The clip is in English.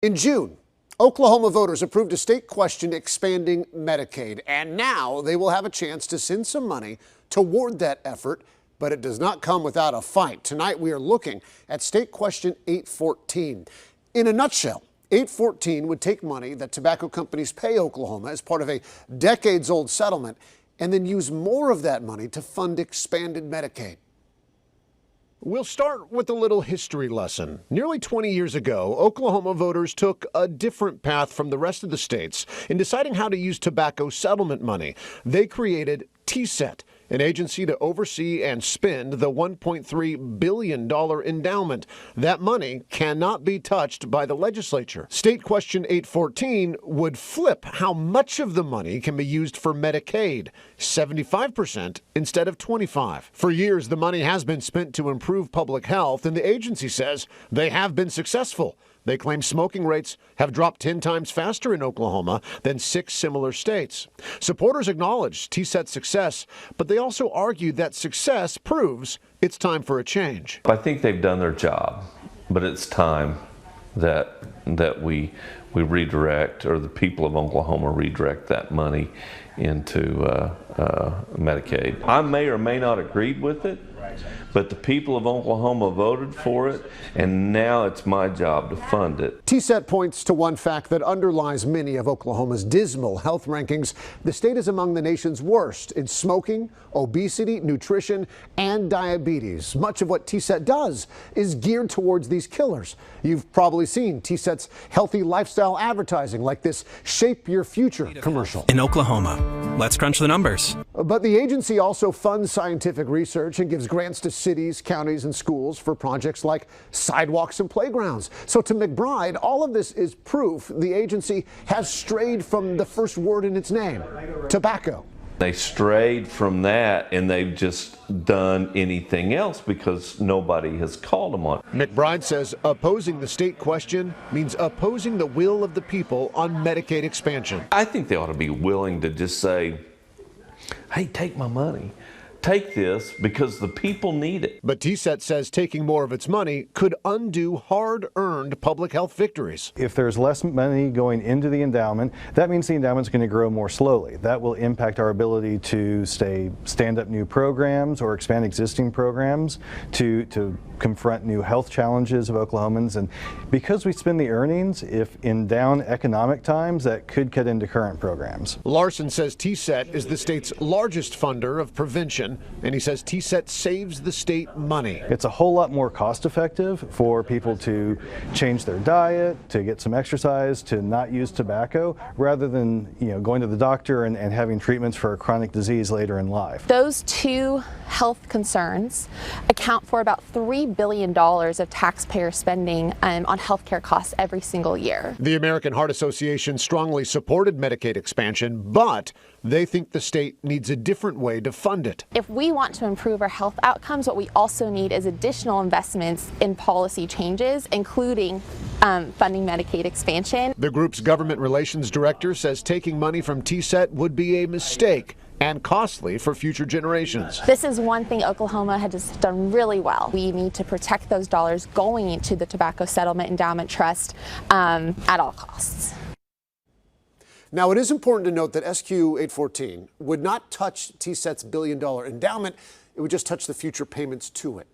In June, Oklahoma voters approved a state question expanding Medicaid, and now they will have a chance to send some money toward that effort, but it does not come without a fight. Tonight, we are looking at State Question 814. In a nutshell, 814 would take money that tobacco companies pay Oklahoma as part of a decades-old settlement and then use more of that money to fund expanded Medicaid. We'll start with a little history lesson. Nearly 20 years ago, Oklahoma voters took a different path from the rest of the states in deciding how to use tobacco settlement money. They created TSET, an agency to oversee and spend the $1.3 billion endowment. That money cannot be touched by the legislature. State Question 814 would flip how much of the money can be used for Medicaid, 75% instead of 25%. For years, the money has been spent to improve public health, and the agency says they have been successful. They claim smoking rates have dropped 10 times faster in Oklahoma than 6 similar states. Supporters acknowledge TSET's success, but they also argued that success proves it's time for a change. I think they've done their job, but it's time that we redirect, or the people of Oklahoma redirect that money into Medicaid. I may or may not agree with it, but the people of Oklahoma voted for it, and now it's my job to fund it. TSET points to one fact that underlies many of Oklahoma's dismal health rankings. The state is among the nation's worst in smoking, obesity, nutrition, and diabetes. Much of what TSET does is geared towards these killers. You've probably seen TSET's healthy lifestyle advertising, like this Shape Your Future commercial. In Oklahoma, let's crunch the numbers. But the agency also funds scientific research and gives grants to cities, counties, and schools for projects like sidewalks and playgrounds. So to McBride, all of this is proof the agency has strayed from the first word in its name, tobacco. They strayed from that, and they've just done anything else because nobody has called them on it. McBride says opposing the state question means opposing the will of the people on Medicaid expansion. I think they ought to be willing to just say, hey, take my money. Take this because the people need it. But TSET says taking more of its money could undo hard-earned public health victories. If there's less money going into the endowment, that means the endowment's going to grow more slowly. That will impact our ability to stand up new programs or expand existing programs to confront new health challenges of Oklahomans. And because we spend the earnings, if in down economic times, that could cut into current programs. Larson says TSET is the state's largest funder of prevention, and he says TSET saves the state money. It's a whole lot more cost effective for people to change their diet, to get some exercise, to not use tobacco, rather than going to the doctor and having treatments for a chronic disease later in life. Those two health concerns account for about $3 billion of taxpayer spending on healthcare costs every single year. The American Heart Association strongly supported Medicaid expansion, but they think the state needs a different way to fund it. If we want to improve our health outcomes, what we also need is additional investments in policy changes, including funding Medicaid expansion. The group's government relations director says taking money from TSET would be a mistake and costly for future generations. This is one thing Oklahoma has just done really well. We need to protect those dollars going into the Tobacco Settlement Endowment Trust at all costs. Now, it is important to note that SQ 814 would not touch TSET's $1 billion endowment. It would just touch the future payments to it.